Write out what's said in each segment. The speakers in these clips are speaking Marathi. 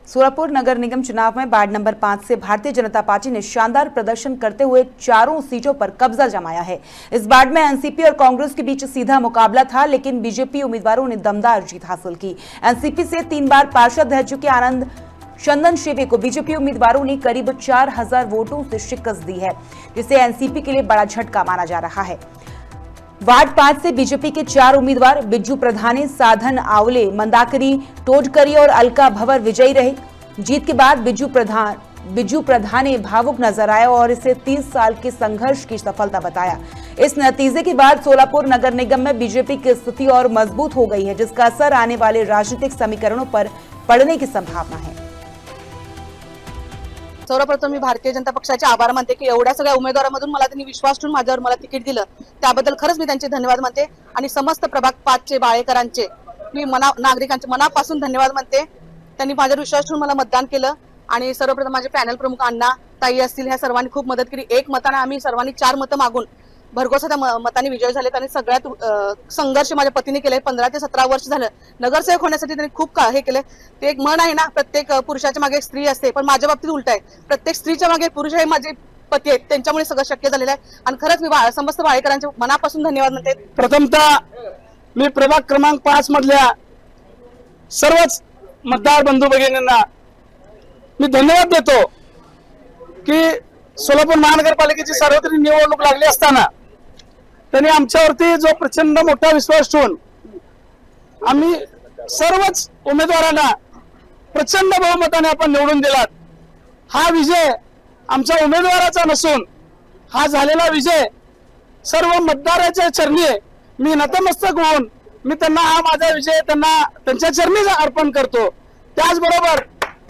सोलापुर नगर निगम चुनाव में वार्ड नंबर 5 से भारतीय जनता पार्टी ने शानदार प्रदर्शन करते हुए चारों सीटों पर कब्जा जमाया है। इस वार्ड में एनसीपी और कांग्रेस के बीच सीधा मुकाबला था, लेकिन बीजेपी उम्मीदवारों ने दमदार जीत हासिल की। एनसीपी से 3 बार पार्षद रह चुके आनंद चंदन शेवे को बीजेपी उम्मीदवारों ने करीब 4000 वोटों से शिकस्त दी है, जिसे एनसीपी के लिए बड़ा झटका माना जा रहा है। वार्ड 5 से बीजेपी के 4 उम्मीदवार बिज्जू प्रधाने, साधन आवले, मंदाकरी टोडकरी और अलका भवर विजयी रहे। जीत के बाद बिज्जू प्रधाने भावुक नजर आए और इसे 30 साल के संघर्ष की सफलता बताया। इस नतीजे के बाद सोलापुर नगर निगम में बीजेपी की स्थिति और मजबूत हो गई है, जिसका असर आने वाले राजनीतिक समीकरणों पर पड़ने की संभावना है। सर्वप्रथम मी भारतीय जनता पक्षाचे आभार मानते की एवढ्या सगळ्या उमेदवारांमधून मला त्यांनी विश्वास ठेवून माझ्यावर मला तिकीट दिलं, त्याबद्दल खरंच मी त्यांचे धन्यवाद मानते। आणि समस्त प्रभाग 5 चे बाळेकरांचे मी नागरिकांचे मनापासून धन्यवाद मानते। त्यांनी माझ्यावर विश्वास ठेवून मला मतदान केलं आणि सर्वप्रथम माझे पॅनल प्रमुख अण्णा ताई असतील, ह्या सर्वांनी खूप मदत केली। एक मताने आम्ही सर्वांनी 4 मतं मागून भरघोस मतांनी विजय झालेत आणि सगळ्यात संघर्ष माझ्या पतीने केले। 15 ते 17 वर्ष झालं नगरसेवक होण्यासाठी त्यांनी खूप हे केले। ते एक म्हण आहे ना, प्रत्येक पुरुषाच्या मागे एक स्त्री असते, पण माझ्या बाबतीत उलट आहे, प्रत्येक स्त्रीच्या मागे पुरुष हे माझे पती आहेत, त्यांच्यामुळे सगळं शक्य झालेलं आहे। आणि खरंच मी समस्त बाळेकरांचे मनापासून धन्यवाद म्हणते। प्रथमतः मी प्रभाग क्रमांक 5 मधल्या सर्वच मतदार बंधू भगिनींना मी धन्यवाद देतो की सोलापूर महानगरपालिकेची सार्वत्रिक निवडणूक लागली असताना त्यांनी आमच्यावरती जो प्रचंड मोठा विश्वास ठेवून आम्ही सर्वच उमेदवारांना प्रचंड बहुमताने आपण निवडून दिलात। हा विजय आमच्या उमेदवाराचा नसून हा झालेला विजय सर्व मतदाराच्या चरणी मी नतमस्तक होऊन मी त्यांना हा माझा विजय त्यांच्या चरणी अर्पण करतो। त्याचबरोबर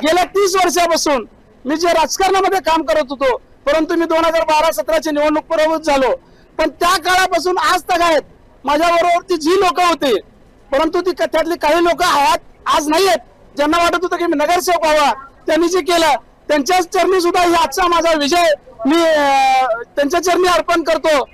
गेल्या 30 वर्षापासून मी जे राजकारणामध्ये काम करत होतो, परंतु मी 2012-17 ची निवडणूक पराभूत झालो, पण त्या काळापासून आज तक आहेत माझ्याबरोबर जी लोक होती, परंतु त्यातली काही लोक आहेत आज नाही आहेत, ज्यांना वाटत होतं की मी नगरसेवक व्हावा, त्यांनी जे केलं त्यांच्याच चरणी सुद्धा आजचा माझा विजय मी त्यांच्या चरणी अर्पण करतो।